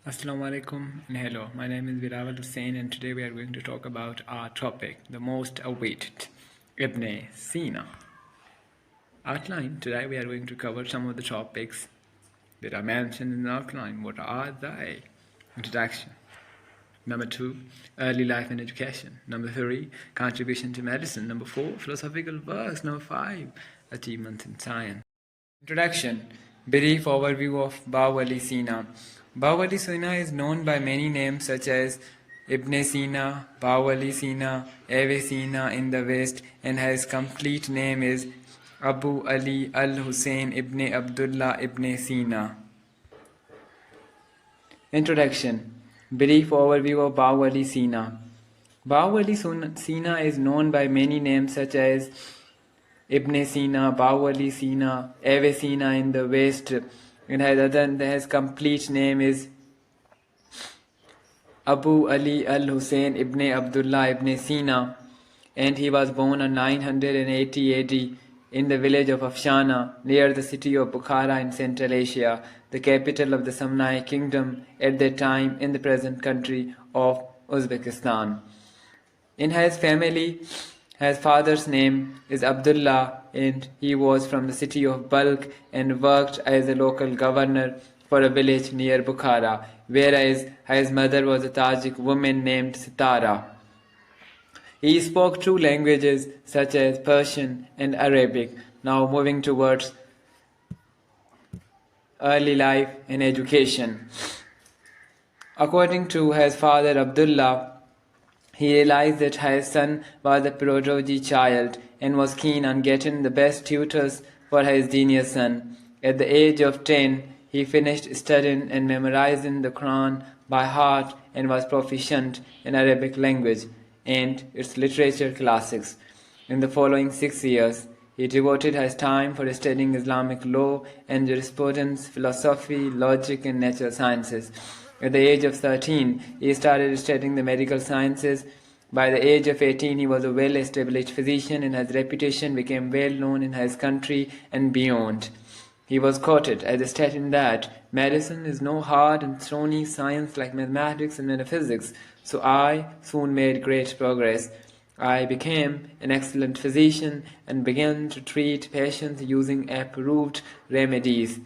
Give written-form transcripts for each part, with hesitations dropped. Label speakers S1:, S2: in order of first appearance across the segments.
S1: Assalamu alaikum and hello. My name is Birawal Hussain and today we are going to talk about our topic, the most awaited, Ibn Sina. Outline, today we are going to cover some of the topics that are mentioned in the outline. What are they? Introduction. Number 2, early life and education. Number 3, contribution to medicine. Number 4, philosophical works. Number 5, achievements in science. Introduction. Brief overview of Bawali Sina. Bawali Sina is known by many names such as Ibn Sina, Bawali Sina, Avicenna in the West, and his complete name is Abu Ali al-Hussein ibn Abdullah ibn Sina. Introduction. Brief overview of Bawali Sina. Bawali Sina is known by many names such as Ibn Sina, Bawali Sina, Avicenna in the West, and his complete name is Abu Ali al-Hussein ibn Abdullah ibn Sina, and he was born on 980 AD in the village of Avicenna near the city of Bukhara in Central Asia, the capital of the Samnai Kingdom at that time in the present country of Uzbekistan. In his family, his father's name is Abdullah and he was from the city of Balkh and worked as a local governor for a village near Bukhara, whereas his mother was a Tajik woman named Sitara. He spoke 2 languages such as Persian and Arabic. Now moving towards early life and education. According to his father Abdullah, he realized that his son was a prodigy child and was keen on getting the best tutors for his genius son. At the age of 10, he finished studying and memorizing the Quran by heart and was proficient in Arabic language and its literature classics. In the following 6 years, he devoted his time for studying Islamic law and jurisprudence, philosophy, logic, and natural sciences. At the age of 13, he started studying the medical sciences. By the age of 18, he was a well-established physician and his reputation became well known in his country and beyond. He was quoted as stating that medicine is no hard and thorny science like mathematics and metaphysics, so I soon made great progress. I became an excellent physician and began to treat patients using approved remedies.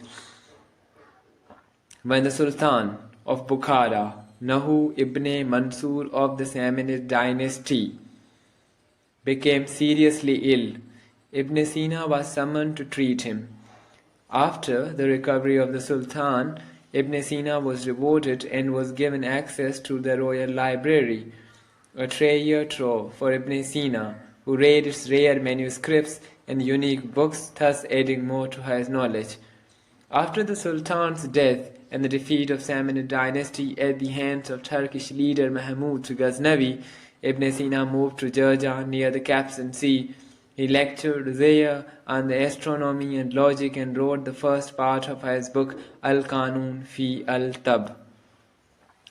S1: When the Sultan of Bukhara, Nahu ibn Mansur of the Samanid dynasty, became seriously ill, Ibn Sina was summoned to treat him. After the recovery of the Sultan, Ibn Sina was rewarded and was given access to the royal library, a treasure trove for Ibn Sina, who read its rare manuscripts and unique books, thus adding more to his knowledge. After the Sultan's death and the defeat of Samanid dynasty at the hands of Turkish leader Mahmud Ghaznavi, Ibn Sina moved to Georgia near the Caspian Sea. He lectured there on the astronomy and logic and wrote the first part of his book Al-Qanun fi al-Tab.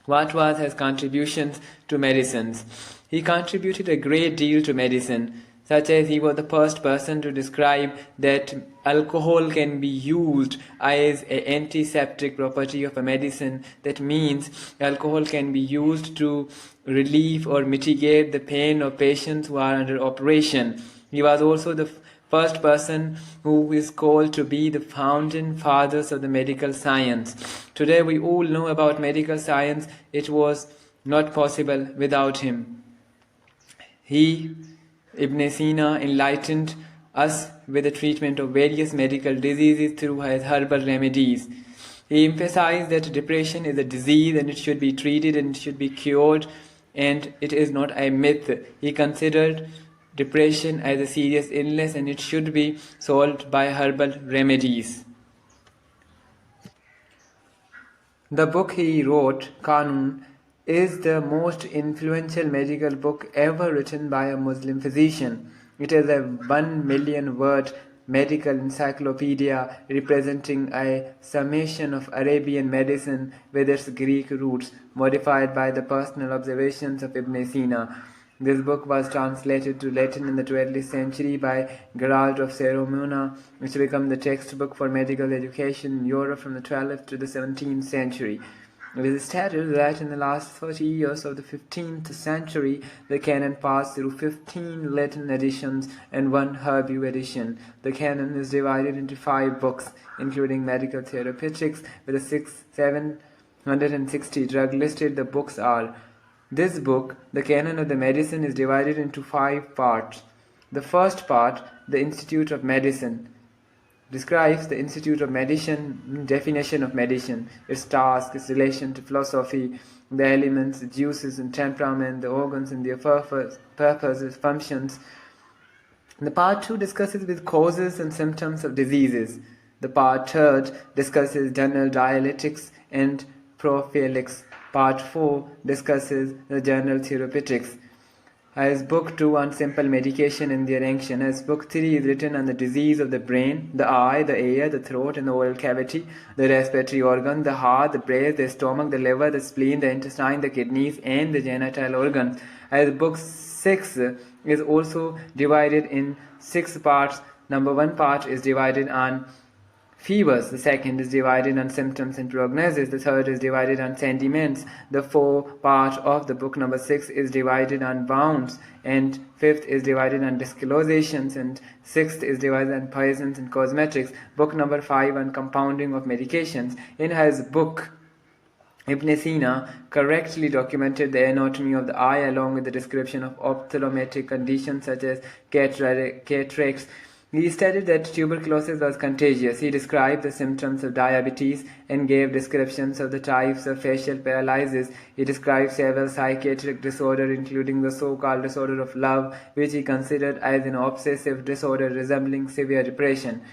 S1: What was his contributions to medicines? He contributed a great deal to medicine, such as he was the first person to describe that alcohol can be used as an antiseptic property of a medicine. That means alcohol can be used to relieve or mitigate the pain of patients who are under operation. He was also the first person who is called to be the founding fathers of the medical science. Today we all know about medical science. It was not possible without him. He, Ibn Sina, enlightened us with the treatment of various medical diseases through his herbal remedies. He emphasized that depression is a disease and it should be treated and it should be cured, and it is not a myth. He considered depression as a serious illness and it should be solved by herbal remedies. The book he wrote, Qanun, is the most influential medical book ever written by a Muslim physician. It is a 1 million word medical encyclopedia representing a summation of Arabian medicine with its Greek roots, modified by the personal observations of Ibn Sina. This book was translated to Latin in the 12th century by Gerald of Ceromona, which became the textbook for medical education in Europe from the 12th to the 17th century. It is stated that in the last 30 years of the 15th century, the canon passed through 15 Latin editions and one Hebrew edition. The canon is divided into 5 books, including medical therapeutics, with a 760 drug listed. The books are: this book, the canon of the medicine, is divided into 5 parts. The first part, the Institute of Medicine, describes the Institute of Medicine, definition of medicine, its task, its relation to philosophy, the elements, the juices and temperament, the organs and their purposes, functions. The part 2 discusses with causes and symptoms of diseases. The part 3 discusses general dialectics and prophylaxis. Part 4 discusses the general therapeutics. As Book 2 on simple medication and their action, as Book 3 is written on the disease of the brain, the eye, the ear, the throat and the oral cavity, the respiratory organ, the heart, the breast, the stomach, the liver, the spleen, the intestine, the kidneys and the genital organs. As Book 6 is also divided in 6 parts. Number 1 part is divided on fevers, the second is divided on symptoms and prognosis, the third is divided on sentiments, the fourth part of the book number 6 is divided on wounds, and fifth is divided on discolorations, and sixth is divided on poisons and cosmetics. Book number 5 on compounding of medications. In his book, Ibn Sina correctly documented the anatomy of the eye along with the description of ophthalmic conditions such as cataracts. He stated that tuberculosis was contagious. He described the symptoms of diabetes and gave descriptions of the types of facial paralysis. He described several psychiatric disorders, including the so-called disorder of love, which he considered as an obsessive disorder resembling severe depression.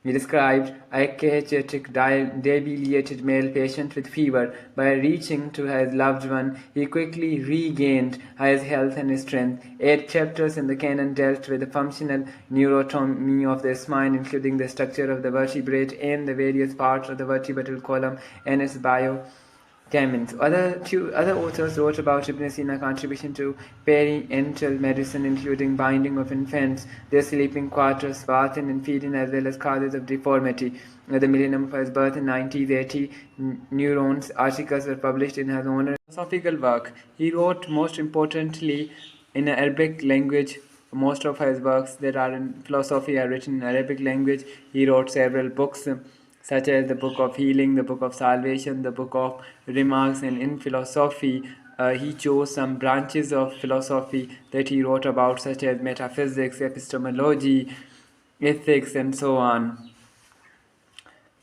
S1: He described a chaotic, debilitated male patient with fever. By reaching to his loved one, he quickly regained his health and strength. 8 chapters in the canon dealt with the functional neuroanatomy of the spine, including the structure of the vertebrate and the various parts of the vertebral column and its biochemistry. Other authors wrote about Ibn Sina's contribution to perinatal medicine, including binding of infants, their sleeping quarters, bathing and feeding, as well as causes of deformity. At the millennium of his birth in 1980, Neurons articles were published in his honor. Philosophical work. He wrote most importantly in Arabic language. Most of his works that are in philosophy are written in Arabic language. He wrote several books, such as the Book of Healing, the Book of Salvation, the Book of Remarks, and in philosophy, he chose some branches of philosophy that he wrote about, such as metaphysics, epistemology, ethics, and so on.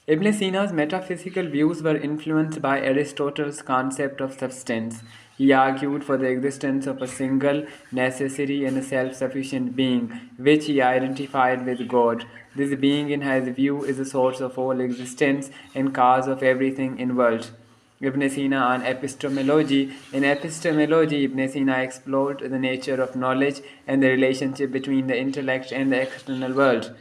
S1: Ibn Sina's metaphysical views were influenced by Aristotle's concept of substance. He argued for the existence of a single, necessary, and self-sufficient being, which he identified with God. This being, in his view, is the source of all existence and cause of everything in the world. Ibn Sina on epistemology. In epistemology, Ibn Sina explored the nature of knowledge and the relationship between the intellect and the external world.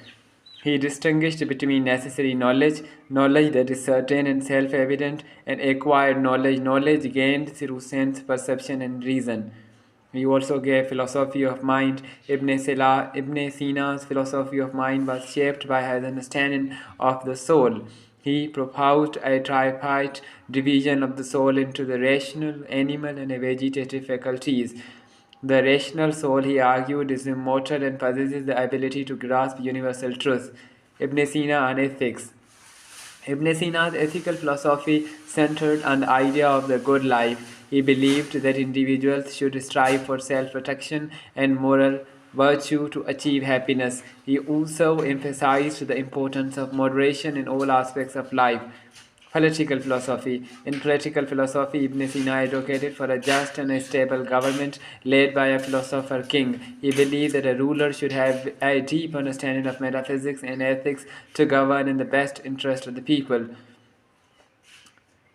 S1: He distinguished between necessary knowledge, knowledge that is certain and self-evident, and acquired knowledge, knowledge gained through sense, perception, and reason. He also gave philosophy of mind. Ibn Sina's philosophy of mind was shaped by his understanding of the soul. He proposed a tripartite division of the soul into the rational, animal, and vegetative faculties. The rational soul, he argued, is immortal and possesses the ability to grasp universal truth. Ibn Sina on ethics. Ibn Sina's ethical philosophy centered on the idea of the good life. He believed that individuals should strive for self-protection and moral virtue to achieve happiness. He also emphasized the importance of moderation in all aspects of life. Political philosophy. In political philosophy, Ibn Sina advocated for a just and a stable government led by a philosopher king. He believed that a ruler should have a deep understanding of metaphysics and ethics to govern in the best interest of the people.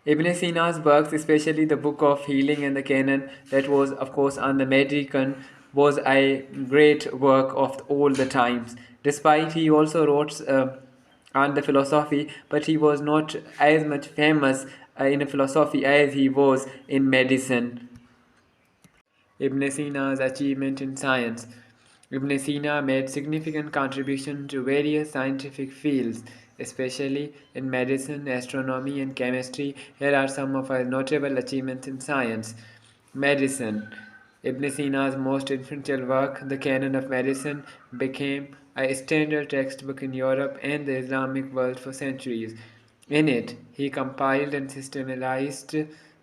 S1: Ibn Sina's works, especially the Book of Healing and the Canon, that was, of course, on the Medicine, was a great work of all the times. Despite he also wrote on the philosophy, but he was not as much famous in philosophy as he was in medicine. Ibn Sina's achievement in science. Ibn Sina made significant contribution to various scientific fields. especially in medicine, astronomy, and chemistry. Here are some of his notable achievements in science. Medicine. Ibn Sina's most influential work, The Canon of Medicine, became a standard textbook in Europe and the Islamic world for centuries. In it, he compiled and systematized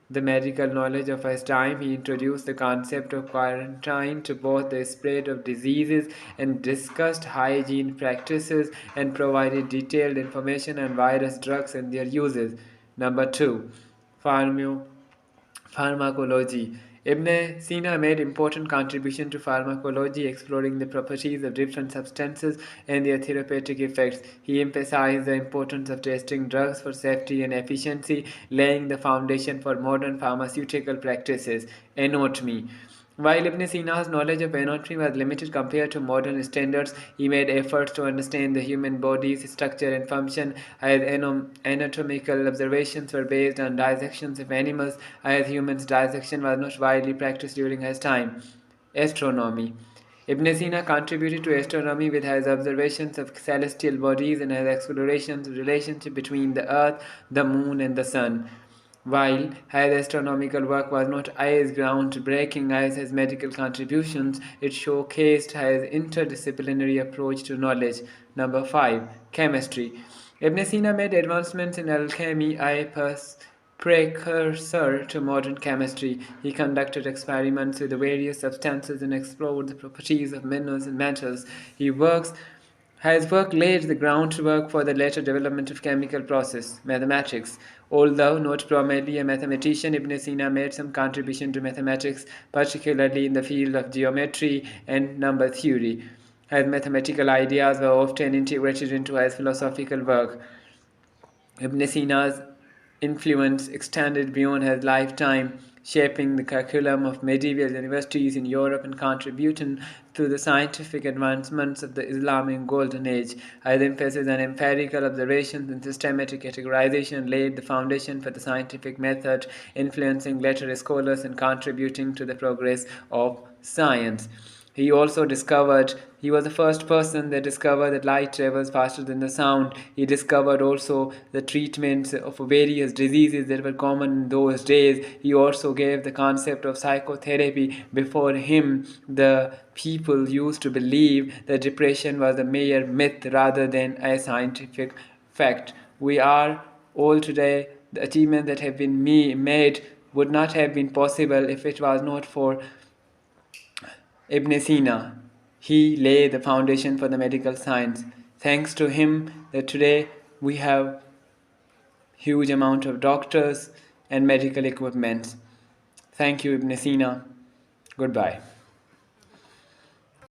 S1: the medical knowledge of his time. He introduced the concept of quarantine to both the spread of diseases and discussed hygiene practices and provided detailed information on virus drugs and their uses. Number 2. Pharmio Pharmacology. Ibn Sina made important contribution to pharmacology, exploring the properties of different substances and their therapeutic effects. He emphasized the importance of testing drugs for safety and efficiency, laying the foundation for modern pharmaceutical practices. Anatomy. While Ibn Sina's knowledge of anatomy was limited compared to modern standards, he made efforts to understand the human body's structure and function. His anatomical observations were based on dissections of animals. As humans, dissection was not widely practiced during his time. Astronomy. Ibn Sina contributed to astronomy with his observations of celestial bodies and his explorations of the relationship between the earth, the moon, and the sun. While his astronomical work was not as groundbreaking as his medical contributions, it showcased his interdisciplinary approach to knowledge. Number 5. Chemistry. Ibn Sina made advancements in alchemy, a precursor to modern chemistry. He conducted experiments with various substances and explored the properties of minerals and metals. His work laid the groundwork for the later development of chemical process, mathematics. Although not primarily a mathematician, Ibn Sina made some contribution to mathematics, particularly in the field of geometry and number theory. His mathematical ideas were often integrated into his philosophical work. Ibn Sina's influence extended beyond his lifetime, shaping the curriculum of medieval universities in Europe and contributing to the scientific advancements of the Islamic Golden Age. His emphasis on empirical observations and systematic categorization laid the foundation for the scientific method, influencing later scholars and contributing to the progress of science. He was the first person that discovered that light travels faster than the sound. He discovered also the treatments of various diseases that were common in those days. He also gave the concept of psychotherapy. Before him, the people used to believe that depression was a mere myth rather than a scientific fact. We are all today. The achievements that have been made would not have been possible if it was not for Ibn Sina. He laid the foundation for the medical science. Thanks to him, that today we have huge amount of doctors and medical equipment. Thank you, Ibn Sina. Goodbye.